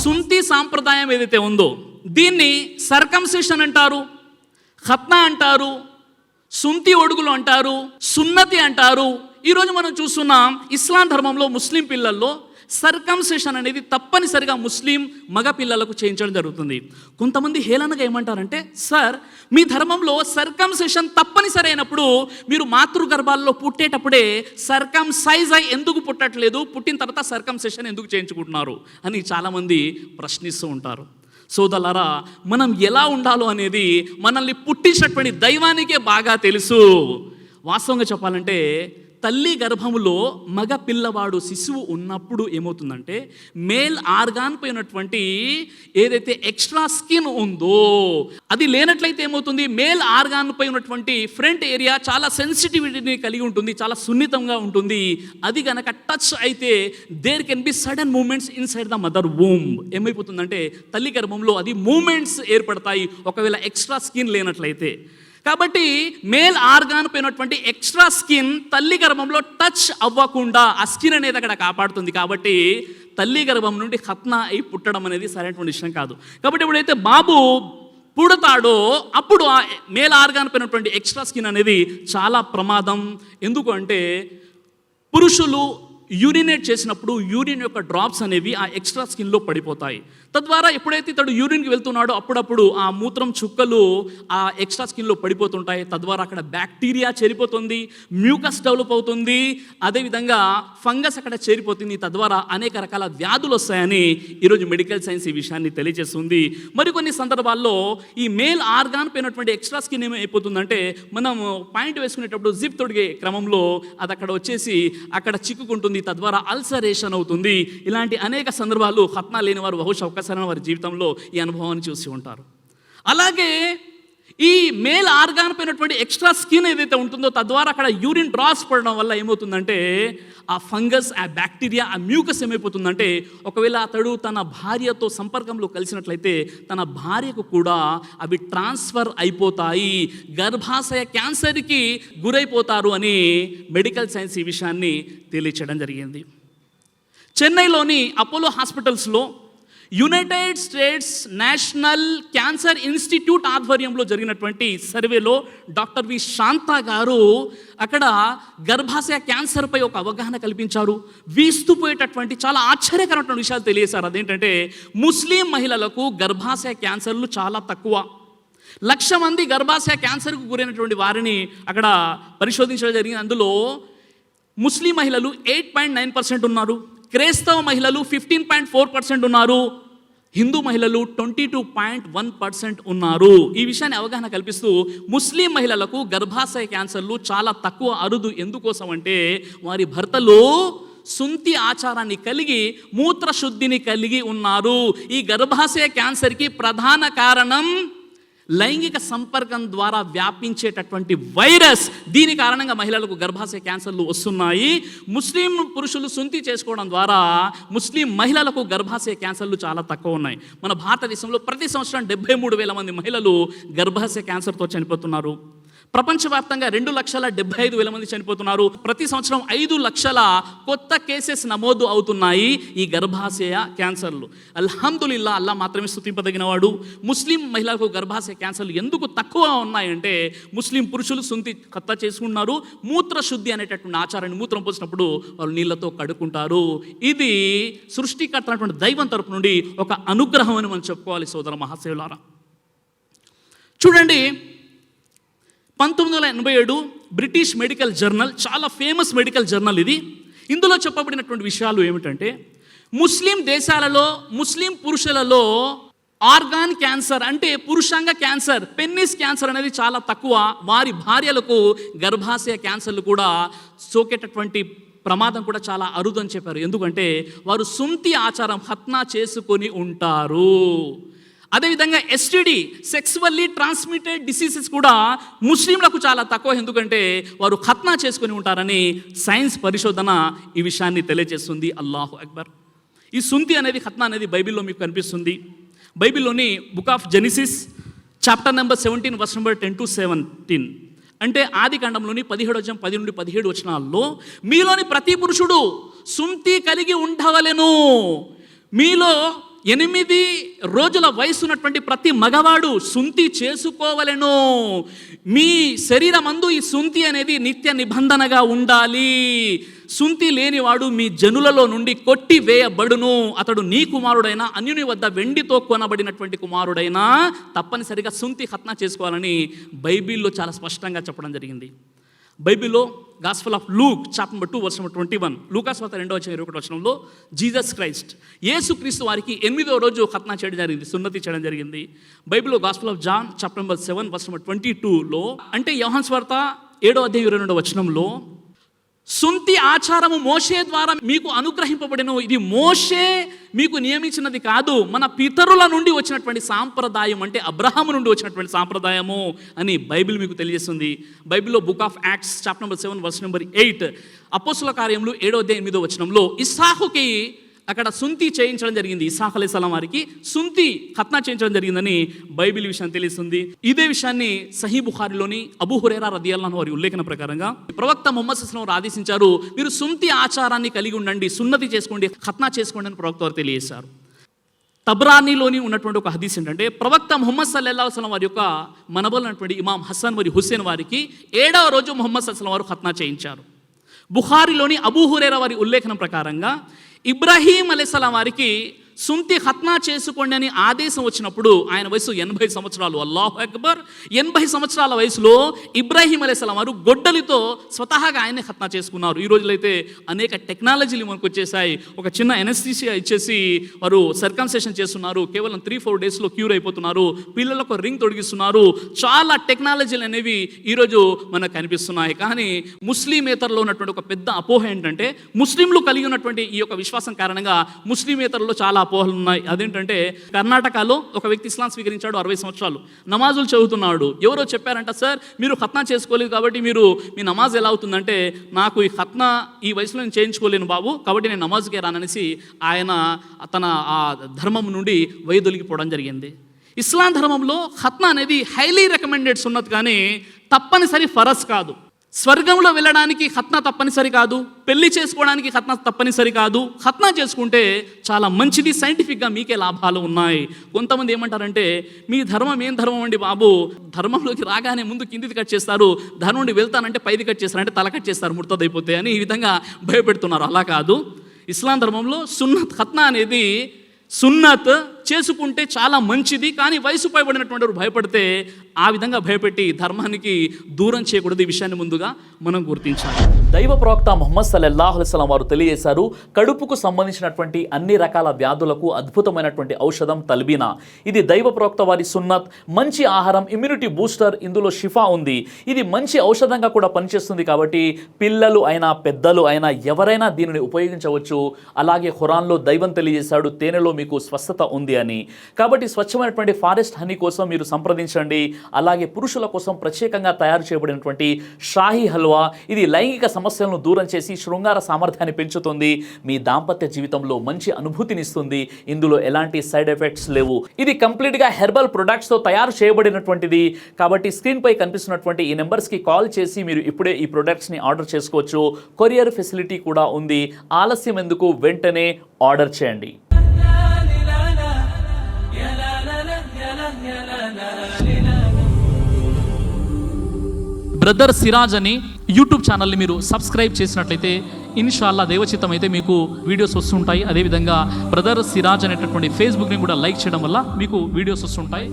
సుంతి సాంప్రదాయం ఏదైతే ఉందో దీన్ని సర్కంసెషన్ అంటారు, ఖత్నా అంటారు, సుంతి ఒడుగులు అంటారు, సున్నతి అంటారు. ఈరోజు మనం చూస్తున్నాం ఇస్లాం ధర్మంలో ముస్లిం పిల్లల్లో సర్కంసెషన్ అనేది తప్పనిసరిగా ముస్లిం మగ పిల్లలకు చేయించడం జరుగుతుంది. కొంతమంది హేళనగా ఏమంటారంటే, సార్ మీ ధర్మంలో సర్కంసెషన్ తప్పనిసరి అయినప్పుడు మీరు మాతృగర్భాల్లో పుట్టేటప్పుడే సర్కంసైజ్ అయి ఎందుకు పుట్టట్లేదు, పుట్టిన తర్వాత సర్కంసెషన్ ఎందుకు చేయించుకుంటున్నారు అని చాలామంది ప్రశ్నిస్తూ ఉంటారు. సోదరులారా, మనం ఎలా ఉండాలో అనేది మనల్ని పుట్టించినటువంటి దైవానికే బాగా తెలుసు. వాస్తవంగా చెప్పాలంటే తల్లి గర్భములో మగ పిల్లవాడు శిశువు ఉన్నప్పుడు ఏమవుతుందంటే మేల్ ఆర్గాన్ పోయినటువంటి ఏదైతే ఎక్స్ట్రా స్కిన్ ఉందో అది లేనట్లయితే ఏమవుతుంది, మేల్ ఆర్గాన్ పై ఉన్నటువంటి ఫ్రంట్ ఏరియా చాలా సెన్సిటివిటీని కలిగి ఉంటుంది, చాలా సున్నితంగా ఉంటుంది. అది గనక టచ్ అయితే there can be sudden moments inside the mother womb. ఏమైపోతుందంటే తల్లి గర్భంలో అది మూమెంట్స్ ఏర్పడతాయి ఒకవేళ ఎక్స్ట్రా స్కిన్ లేనట్లయితే. కాబట్టి మేల్ ఆర్గాన్ పోయినటువంటి ఎక్స్ట్రా స్కిన్ తల్లి గర్భంలో టచ్ అవ్వకుండా ఆ స్కిన్ అనేది అక్కడ కాపాడుతుంది. కాబట్టి తల్లి గర్భం నుండి ఖత్నా అయి పుట్టడం అనేది సరైనటువంటి విషయం కాదు. కాబట్టి ఎప్పుడైతే బాబు పుడతాడో అప్పుడు ఆ మేల్ ఆర్గాన్ పోయినటువంటి ఎక్స్ట్రా స్కిన్ అనేది చాలా ప్రమాదం. ఎందుకు అంటే పురుషులు యూరినేట్ చేసినప్పుడు యూరిన్ యొక్క డ్రాప్స్ అనేవి ఆ ఎక్స్ట్రా స్కిన్లో పడిపోతాయి. తద్వారా ఎప్పుడైతే ఇతడు యూరిన్కి వెళ్తున్నాడో అప్పుడప్పుడు ఆ మూత్రం చుక్కలు ఆ ఎక్స్ట్రా స్కిన్లో పడిపోతుంటాయి. తద్వారా అక్కడ బ్యాక్టీరియా చేరిపోతుంది, మ్యూకస్ డెవలప్ అవుతుంది, అదేవిధంగా ఫంగస్ అక్కడ చేరిపోతుంది. తద్వారా అనేక రకాల వ్యాధులు వస్తాయని ఈరోజు మెడికల్ సైన్స్ ఈ విషయాన్ని తెలియజేస్తుంది. మరికొన్ని సందర్భాల్లో ఈ మేల్ ఆర్గాన్ పోయినటువంటి ఎక్స్ట్రా స్కిన్ ఏమైపోతుందంటే మనం పాయింట్ వేసుకునేటప్పుడు జిప్ తొడిగే క్రమంలో అది అక్కడ వచ్చేసి అక్కడ చిక్కుకుంటుంది, తద్వారా అల్సరేషన్ అవుతుంది. ఇలాంటి అనేక సందర్భాలు ఖత్నా లేని వారు బహుశా ఒక్కసారి వారి జీవితంలో ఈ అనుభవాన్ని చూసి ఉంటారు. అలాగే ఈ మేల్ ఆర్గాన్ పోయినటువంటి ఎక్స్ట్రా స్కిన్ ఏదైతే ఉంటుందో తద్వారా అక్కడ యూరిన్ డ్రాప్స్ పడడం వల్ల ఏమవుతుందంటే ఆ ఫంగస్, ఆ బ్యాక్టీరియా, ఆ మ్యూకస్ ఏమైపోతుందంటే ఒకవేళ అతడు తన భార్యతో సంపర్కంలో కలిసినట్లయితే తన భార్యకు కూడా అవి ట్రాన్స్ఫర్ అయిపోతాయి, గర్భాశయ క్యాన్సర్కి గురైపోతారు అని మెడికల్ సైన్స్ ఈ విషయాన్ని తెలియచేయడం జరిగింది. చెన్నైలోని అపోలో హాస్పిటల్స్లో United states national cancer institute ఆధ్వర్యంలో జరిగినటువంటి సర్వేలో డాక్టర్ వి శాంతా గారు అక్కడ గర్భాశయ క్యాన్సర్పై ఒక అవగాహన కల్పించారు. వీస్తుపోయేటటువంటి చాలా ఆశ్చర్యకరమైన విషయాలు తెలియజేశారు. అదేంటంటే ముస్లిం మహిళలకు గర్భాశయ క్యాన్సర్లు చాలా తక్కువ. 1,00,000 మంది గర్భాశయ క్యాన్సర్కు గురైనటువంటి వారిని అక్కడ పరిశోధించడం జరిగింది. అందులో ముస్లిం మహిళలు 8.9% ఉన్నారు, క్రైస్తవ మహిళలు 15.4% ఉన్నారు, హిందూ మహిళలు 22.1% ఉన్నారు. ఈ విషయాన్ని అవగాహన కల్పిస్తూ ముస్లిం మహిళలకు గర్భాశయ క్యాన్సర్లు చాలా తక్కువ, అరుదు. ఎందుకోసం అంటే వారి భర్తలు సుంతి ఆచారాన్ని కలిగి మూత్రశుద్ధిని కలిగి ఉన్నారు. ఈ గర్భాశయ క్యాన్సర్కి ప్రధాన కారణం లైంగిక సంపర్కం ద్వారా వ్యాపించేటటువంటి వైరస్. దీని కారణంగా మహిళలకు గర్భాశయ క్యాన్సర్లు వస్తున్నాయి. ముస్లిం పురుషులు సుంతి చేసుకోవడం ద్వారా ముస్లిం మహిళలకు గర్భాశయ క్యాన్సర్లు చాలా తక్కువ ఉన్నాయి. మన భారతదేశంలో ప్రతి సంవత్సరం 73,000 మంది మహిళలు గర్భాశయ క్యాన్సర్తో చనిపోతున్నారు. ప్రపంచవ్యాప్తంగా 2,75,000 మంది చనిపోతున్నారు. ప్రతి సంవత్సరం 5 లక్షల కొత్త కేసెస్ నమోదు అవుతున్నాయి ఈ గర్భాశయ క్యాన్సర్లు. అల్హమ్దులిల్లా, అల్లా మాత్రమే స్తుతింపదగినవాడు. ముస్లిం మహిళలకు గర్భాశయ క్యాన్సర్లు ఎందుకు తక్కువ ఉన్నాయంటే ముస్లిం పురుషులు సుంతి ఖత్తా చేసుకుంటున్నారు. మూత్రశుద్ధి అనేటటువంటి ఆచారాన్ని మూత్రం పోసినప్పుడు వాళ్ళు నీళ్లతో కడుక్కుంటారు. ఇది సృష్టికర్త అయినటువంటి దైవం తరపు నుండి ఒక అనుగ్రహం అని మనం చెప్పుకోవాలి. సోదర మహాశయులారా, చూడండి, 1987 బ్రిటిష్ మెడికల్ జర్నల్, చాలా ఫేమస్ మెడికల్ జర్నల్ ఇది. ఇందులో చెప్పబడినటువంటి విషయాలు ఏమిటంటే ముస్లిం దేశాలలో ముస్లిం పురుషులలో ఆర్గాన్ క్యాన్సర్ అంటే పురుషాంగ క్యాన్సర్, పెన్నిస్ క్యాన్సర్ అనేది చాలా తక్కువ. వారి భార్యలకు గర్భాశయ క్యాన్సర్లు కూడా సోకేటటువంటి ప్రమాదం కూడా చాలా అరుదు అని చెప్పారు. ఎందుకంటే వారు సుంతి ఆచారం ఖత్నా చేసుకొని ఉంటారు. అదేవిధంగా ఎస్టిడి, సెక్సువల్లీ ట్రాన్స్మిటెడ్ డిసీజెస్ కూడా ముస్లింలకు చాలా తక్కువ. ఎందుకంటే వారు ఖత్నా చేసుకొని ఉంటారని సైన్స్ పరిశోధన ఈ విషయాన్ని తెలియజేస్తుంది. అల్లాహు అక్బర్. ఈ సుంతి అనేది, ఖత్నా అనేది బైబిల్లో మీకు కనిపిస్తుంది. బైబిల్లోని book of Genesis chapter number 17 verse number 10-17 అంటే ఆది కాండంలోని 17 వచనాల్లో మీలోని ప్రతి పురుషుడు సుంతి కలిగి ఉండవలెను, మీలో 8 రోజుల వయసు ఉన్నటువంటి ప్రతి మగవాడు సుంతి చేసుకోవలెను. మీ శరీరమందు ఈ సుంతి అనేది నిత్య నిబంధనగా ఉండాలి. సుంతి లేనివాడు మీ జనులలో నుండి కొట్టి వేయబడును. అతడు నీ కుమారుడైనా అన్యుని వద్ద వెండితో కొనబడినటువంటి కుమారుడైనా తప్పనిసరిగా సుంతి ఖత్నా చేసుకోవాలని బైబిల్లో చాలా స్పష్టంగా చెప్పడం జరిగింది. బైబిల్లో gospel of Luke chapter number 2 verse number 21, లూకాస్ వార్త 2:21 వచనంలో జీసస్ క్రైస్ట్ యేసుక్రీస్తు వారికి 8వ రోజు ఖత్నా చేయడం జరిగింది, సున్నతి చేయడం జరిగింది. బైబిల్లో gospel of John chapter number 7 verse number 22లో, అంటే యోహాను వార్త 7:22 వచనంలో, సుంతి ఆచారము మోషే ద్వారా మీకు అనుగ్రహింపబడెను. ఇది మోషే మీకు నియమించినది కాదు, మన పితరుల నుండి వచ్చినటువంటి సాంప్రదాయం, అంటే అబ్రహాము నుండి వచ్చినటువంటి సాంప్రదాయము అని బైబిల్ మీకు తెలియజేస్తుంది. బైబిల్లో book of Acts chapter number 7 verse number 8, అపోస్తుల కార్యములు 7:8 వచనంలో ఇస్సాకుకి అక్కడ సుంతి చేయించడం జరిగింది. ఇస్సాకు అలైహిస్సలాం వారికి సుంతి ఖత్నా చేయించడం జరిగిందని బైబిల్ విషయం తెలుస్తుంది. ఇదే విషయాన్ని సహీ బుఖారిలోని అబూ హురైరా రదియల్లాహు అన్హు వారి ఉల్లేఖన ప్రకారంగా ప్రవక్త ముహమ్మద్ సల్లల్లాహు అలైహి వసల్లం ఆదేశించారు, మీరు సుంతి ఆచారాన్ని కలిగి ఉండండి, సున్నతి చేసుకోండి, ఖత్నా చేసుకోండి అని ప్రవక్త వారు తెలియజేశారు. తబ్రానీలోని ఉన్నటువంటి ఒక హదీస్ ఏంటంటే, ప్రవక్త ముహమ్మద్ సల్లల్లాహు అలైహి వసల్లం వారి యొక్క మనబలైనటువంటి ఇమాం హసన్ మరియు హుస్సేన్ వారికి 7వ రోజు ముహమ్మద్ సల్లల్లాహు అలైహి వసల్లం వారు ఖత్నా చేయించారు. బుఖారిలోని అబూ హురైరా వారి ఉల్లేఖనం ప్రకారంగా ఇబ్రాహీం అలైహిస్సలాం వారికి సుంతి ఖత్నా చేసుకోండి అని ఆదేశం వచ్చినప్పుడు ఆయన వయసు 80 సంవత్సరాలు. అల్లాహు అక్బర్. 80 సంవత్సరాల వయసులో ఇబ్రాహీం అలైహిస్సలాం వారు గొడ్డలితో స్వతహాగా ఆయనే ఖత్నా చేసుకున్నారు. ఈ రోజులో అయితే అనేక టెక్నాలజీలు మనకు వచ్చేసాయి. ఒక చిన్న ఎనస్థీసియా ఇచ్చేసి వారు సర్కంసెషన్ చేస్తున్నారు, కేవలం 3-4 డేస్లో క్యూర్ అయిపోతున్నారు, పిల్లలకు రింగ్ తొడిగిస్తున్నారు. చాలా టెక్నాలజీలు అనేవి ఈరోజు మనకు కనిపిస్తున్నాయి. కానీ ముస్లిమేతరులో ఉన్నటువంటి ఒక పెద్ద అపోహ ఏంటంటే, ముస్లింలు కలిగి ఉన్నటువంటి ఈ యొక్క విశ్వాసం కారణంగా ముస్లిమేతరులో చాలా అపోహలు ఉన్నాయి. అదేంటంటే, కర్ణాటకలో ఒక వ్యక్తి ఇస్లాం స్వీకరించాడు, 60 సంవత్సరాలు, నమాజులు చదువుతున్నాడు. ఎవరో చెప్పారంట, సార్ మీరు ఖత్నా చేసుకోలేదు కాబట్టి మీ నమాజ్ ఎలా అవుతుందంటే, నాకు ఈ ఖత్నా ఈ వయసులో నేను చేయించుకోలేను బాబు, కాబట్టి నేను నమాజ్కే రాననేసి ఆయన తన ఆ ధర్మం నుండి వైదొలిగిపోవడం జరిగింది. ఇస్లాం ధర్మంలో ఖత్నా అనేది హైలీ రికమెండెడ్ సున్నత్, కానీ తప్పనిసరి ఫరజ్ కాదు. స్వర్గంలో వెళ్ళడానికి ఖత్నా తప్పనిసరి కాదు, పెళ్లి చేసుకోవడానికి ఖత్నా తప్పనిసరి కాదు. ఖత్నా చేసుకుంటే చాలా మంచిది, సైంటిఫిక్గా మీకే లాభాలు ఉన్నాయి. కొంతమంది ఏమంటారంటే, మీ ధర్మం ఏం ధర్మం అండి బాబు, ధర్మంలోకి రాగానే ముందు కిందిది కట్ చేస్తారు, ధర్మం నుండి వెళ్తానంటే పైది కట్ చేస్తారు, అంటే తల కట్ చేస్తారు ముర్తదైపోతే అని ఈ విధంగా భయపెడుతున్నారు. అలా కాదు. ఇస్లాం ధర్మంలో సున్నత్ ఖత్నా అనేది సున్నత్ చేసుకుంటే చాలా మంచిది, కానీ వయసు పైబడినటువంటి వారు భయపడితే ఆ విధంగా భయపెట్టి ధర్మానికి దూరం చేయకూడదు. ఈ విషయాన్ని ముందుగా మనం గుర్తించాలి. దైవ ప్రవక్త ముహమ్మద్ సల్లల్లాహు అలైహి వసల్లం వారు తెలియజేశారు, కడుపుకు సంబంధించినటువంటి అన్ని రకాల వ్యాధులకు అద్భుతమైనటువంటి ఔషధం తల్బీనా. ఇది దైవ ప్రవక్త వారి సున్నత్, మంచి ఆహారం, ఇమ్యూనిటీ బూస్టర్, ఇందులో షిఫా ఉంది. ఇది మంచి ఔషధంగా కూడా పనిచేస్తుంది. కాబట్టి పిల్లలు అయినా పెద్దలు అయినా ఎవరైనా దీనిని ఉపయోగించవచ్చు. అలాగే ఖురాన్లో దైవం తెలియజేశాడు, తేనెలో మీకు స్వస్థత ఉంది అని. కాబట్టి స్వచ్ఛమైనటువంటి ఫారెస్ట్ హనీ కోసం మీరు సంప్రదించండి. అలాగే పురుషుల కోసం ప్రత్యేకంగా తయారు చేయబడినటువంటి షాహీ హల్వా, ఇది లైంగిక సమస్యలను దూరం చేసి శృంగార సామర్థ్యాన్ని పెంచుతుంది, మీ దాంపత్య జీవితంలో మంచి అనుభూతినిస్తుంది. ఇందులో ఎలాంటి సైడ్ ఎఫెక్ట్స్ లేవు. ఇది కంప్లీట్గా హెర్బల్ ప్రొడక్ట్స్తో తయారు చేయబడినటువంటిది. కాబట్టి స్క్రీన్పై కనిపిస్తున్నటువంటి ఈ నెంబర్స్కి కాల్ చేసి మీరు ఇప్పుడే ఈ ప్రొడక్ట్స్ని ఆర్డర్ చేసుకోవచ్చు. కొరియర్ ఫెసిలిటీ కూడా ఉంది. ఆలస్యం ఎందుకు, వెంటనే ఆర్డర్ చేయండి. బ్రదర్ సిరాజ్ అని యూట్యూబ్ ఛానల్ని మీరు సబ్స్క్రైబ్ చేసినట్లయితే ఇన్షాల్లా దైవచిత్తం అయితే మీకు వీడియోస్ వస్తుంటాయి. అదేవిధంగా బ్రదర్ సిరాజ్ అనేటటువంటి ఫేస్బుక్ని కూడా లైక్ చేయడం వల్ల మీకు వీడియోస్ వస్తుంటాయి.